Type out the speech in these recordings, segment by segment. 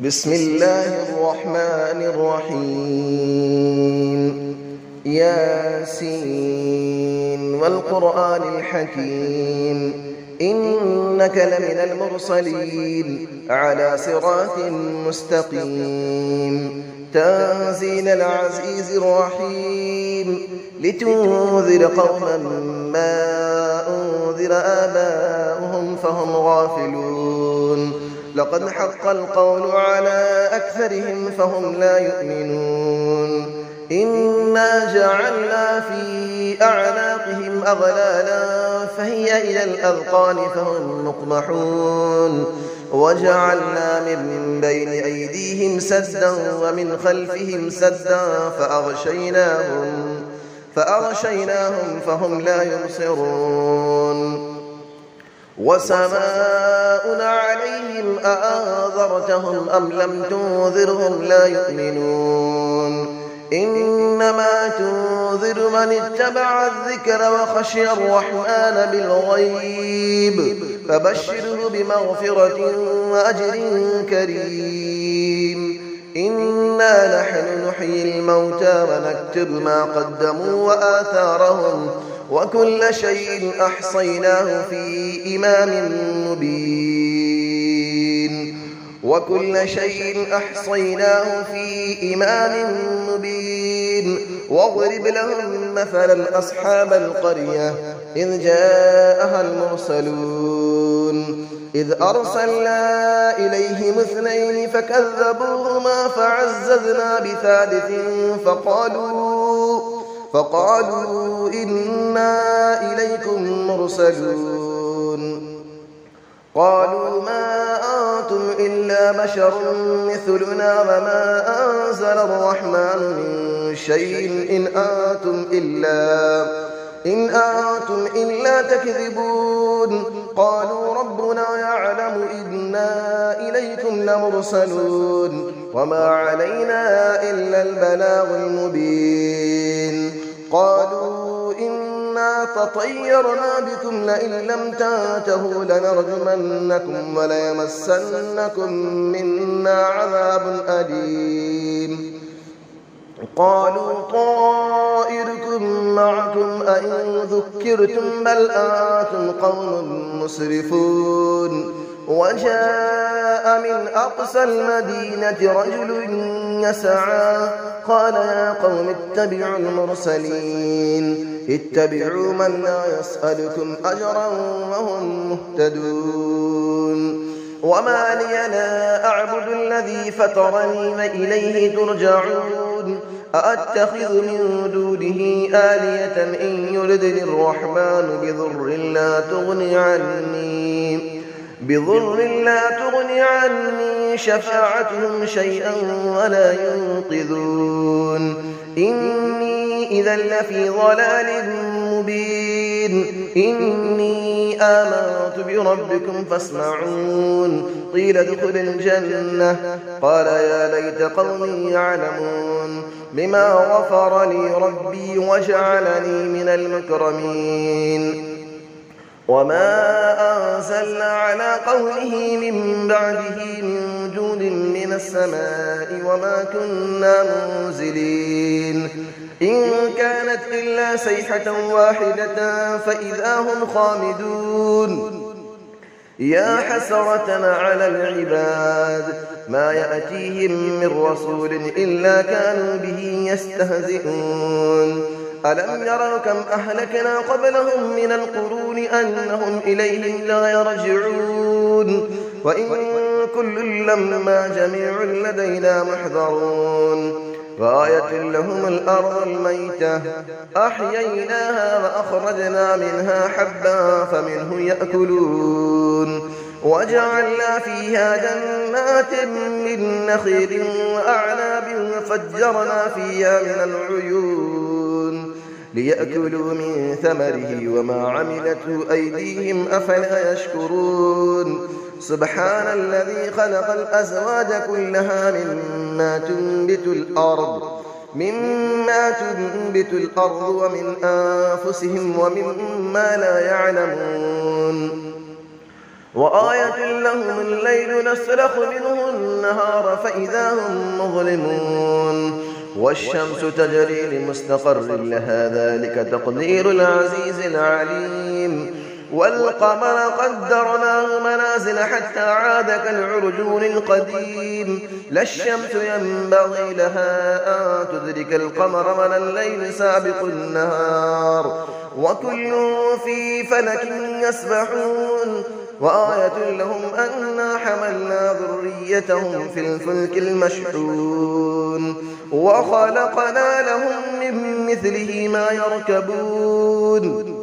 بسم الله الرحمن الرحيم ياسين والقرآن الحكيم إنك لمن المرسلين على صراط مستقيم تنزيل العزيز الرحيم لتنذر قوما ما أنذر آباؤهم فهم غافلون لقد حق القول على أكثرهم فهم لا يؤمنون إنا جعلنا في أعناقهم أغلالا فهي إلى الأذقان فهم مقمحون وجعلنا من بين أيديهم سدا ومن خلفهم سدا فأغشيناهم فهم لا يبصرون وسماء عليهم أأنذرتهم أم لم تنذرهم لا يؤمنون إنما تنذر من اتبع الذكر وخشي الرحمن بالغيب فبشره بمغفرة وأجر كريم إنا نحن نحيي الموتى ونكتب ما قدموا وآثارهم وكل شيء أحصيناه في إمام مبين واضرب لهم مثلا أصحاب القرية إذ جاءها المرسلون إذ أرسلنا إليهم 2 فكذبوهما فعززنا بثالث فقالوا إنا إليكم مرسلون قالوا ما أنتم إلا بشر مثلنا وما أنزل الرحمن من شيء إن أنتم إلا تكذبون قالوا ربنا يعلم إنا إليكم لمرسلون وما علينا إلا البلاغ المبين قالوا إنا تطيرنا بكم لئن لم تنتهوا لنرجمنكم وليمسنكم منا عذاب أليم قالوا طائركم معكم أئن ذكرتم بل أنتم قوم مسرفون وجاء من أقصى المدينة رجل يسعى قال يا قوم اتبعوا المرسلين اتبعوا من لا يسألكم أجرا وهم مهتدون وما لي لا أعبد الذي فطرني وإليه ترجعون أأتخذ من دونه آلية إن يردني الرحمن بضر لا تغني عني شفاعتهم شيئا ولا ينقذون إني إذا لفي ضلال مبين إني آمنت بربكم فاسمعون قيل ادخل الجنة قال يا ليت قومي يعلمون بما غفر لي ربي وجعلني من المكرمين وما أنزلنا على قومه من بعده من جود من السماء وما كنا منزلين إن كانت إلا صيحة واحدة فإذا هم خامدون يا حسرة على العباد ما يأتيهم من رسول إلا كانوا به يستهزئون ألم يروا كم أهلكنا قبلهم من القرون أنهم إليهم لا يرجعون وإن كل لما جميع لدينا محضرون وآية لهم الأرض الميتة أحييناها وأخرجنا منها حبا فمنه يأكلون وجعلنا فيها جنات من نخيل وأعناب وفجرنا فيها من العيون ليأكلوا من ثمره وما عملته أيديهم أفلا يشكرون سبحان الذي خلق الأزواج كلها مما تنبت الأرض ومن أنفسهم ومما لا يعلمون وآية لهم الليل نسلخ منه النهار فإذا هم مظلمون والشمس تجري لمستقر لها ذلك تقدير العزيز العليم والقمر قدرناه منازل حتى عاد كالعرجون القديم لا الشمس ينبغي لها أن تدرك القمر ولا الليل سابق النهار وكل في فلك يسبحون وآية لهم أنا حملنا ذريتهم في الفلك المشحون وخلقنا لهم من مثله ما يركبون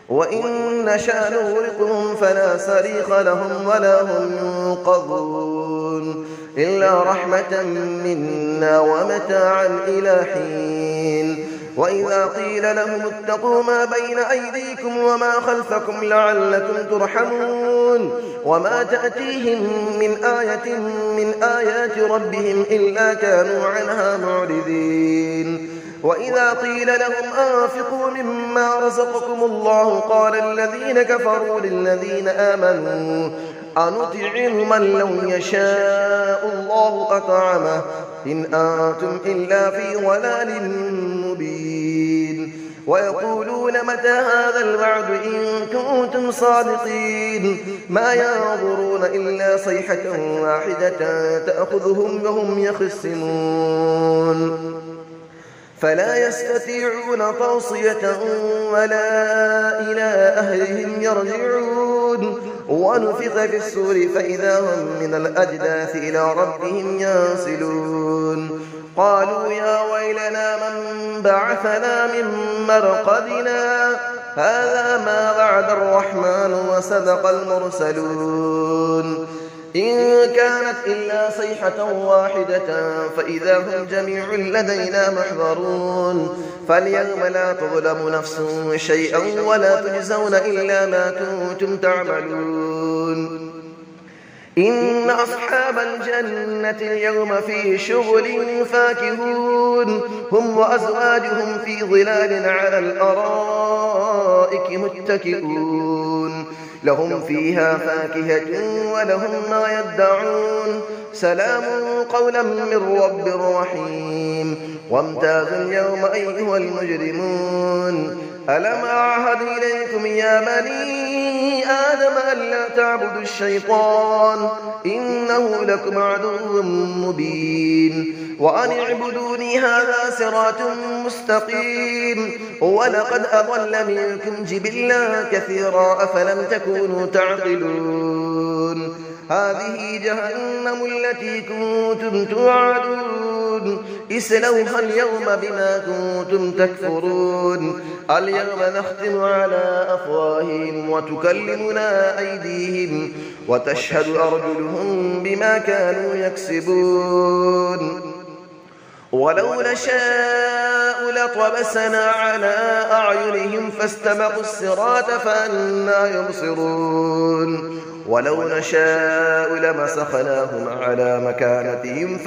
وإن نشأ نغرقهم فلا صريخ لهم ولا هم ينقذون إلا رحمة منا ومتاعا إلى حين وإذا قيل لهم اتقوا ما بين أيديكم وما خلفكم لعلكم ترحمون وما تأتيهم من آية من آيات ربهم إلا كانوا عنها معرضين وإذا قيل لهم أنفقوا مما رزقكم الله قال الذين كفروا للذين آمنوا أنطعم من لو يشاء الله أطعمه إن أنتم إلا في ضلال مبين ويقولون متى هذا الوعد إن كنتم صادقين ما ينظرون إلا صيحة واحدة تأخذهم وهم يخصمون فلا يستطيعون توصية ولا إلى أهلهم يرجعون ونفخ في الصور فإذا هم من الأجداث إلى ربهم ينسلون قالوا يا ويلنا من بعثنا من مرقدنا هذا ما وعد الرحمن وصدق المرسلون إن كانت إلا صيحة واحدة فإذا هم جميع لدينا محضرون فاليوم لا تظلم نفس شيئا ولا تجزون إلا ما كنتم تعملون إن أصحاب الجنة اليوم في شغل فاكهون هم وأزواجهم في ظلال على الأرائك متكئون لهم فيها فاكهة ولهم ما يدعون سلام قولا من رب رحيم وامتازوا اليوم أيها المجرمون ألم أعهد إليكم يا بني آدم ألا تعبدوا الشيطان إنه لكم عدو مبين وأن اعبدوني هذا صراط مستقيم ولقد أضل منكم جبلا كثيرا أفلم تكونوا تعقلون هذه جهنم التي كنتم توعدون اسلوها اليوم بما كنتم تكفرون اليوم نختم على أفواههم وتكلمنا أيديهم وتشهد أرجلهم بما كانوا يكسبون ولو نشاء لطمسنا على أعينهم فاستبقوا الصراط فأنى يبصرون ولو نشاء لمسخناهم على مكانتهم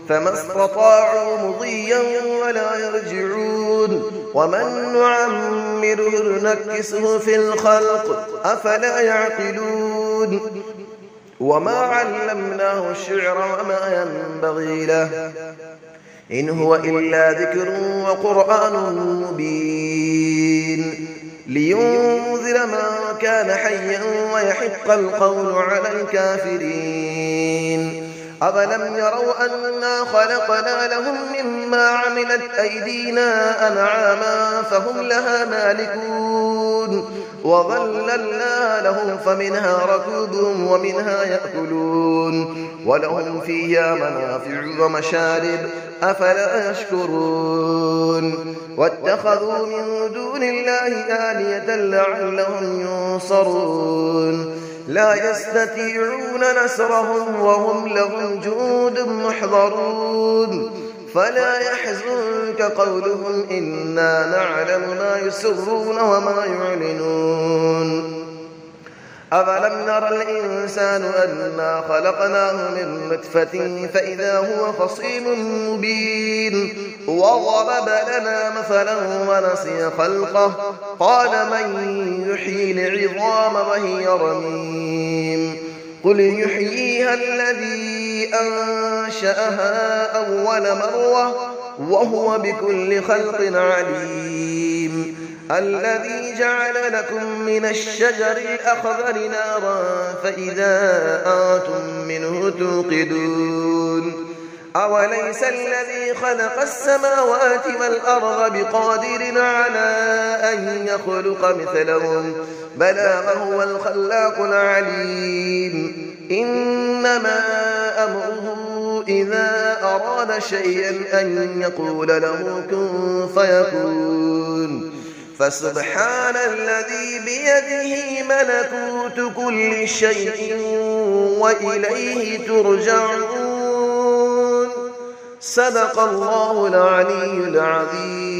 فما استطاعوا مضيا ولا يرجعون ومن نعمره نكسه في الخلق أفلا يعقلون وما علمناه الشعر وما ينبغي له إن هو إلا ذكر وقرآن مبين لينذر من كان حيا ويحق القول على الكافرين أفلم يروا أنا خلقنا لهم مما عملت أيدينا أنعاما فهم لها مالكون وظللنا لهم فمنها ركوبهم ومنها يأكلون ولهم فيها منافع ومشارب أفلا يشكرون واتخذوا من دون الله آلية لعلهم ينصرون لا يستطيعون نصرهم وهم لهم جند محضرون فلا يحزنك قولهم إنا نعلم ما يسرون وما يعلنون أفلم نرى الإنسان أنا خلقناه من نطفة فإذا هو خصيم مبين وضرب لنا مثلا ونسي خلقه قال من يحيي العظام وهي رميم قل يحييها الذي أنشأها أول مرة وهو بكل خلق عليم الذي جعل لكم من الشجر الأخضر نارا فإذا أنتم منه توقدون أوليس الذي خلق السماوات والأرض بقادر على أن يخلق مثلهم بلى وهو الخلاق العليم إنما أمره إذا أراد شيئا أن يقول له كن فيكون فسبحان الذي بيده ملكوت كل شيء وإليه ترجعون صدق الله العلي العظيم.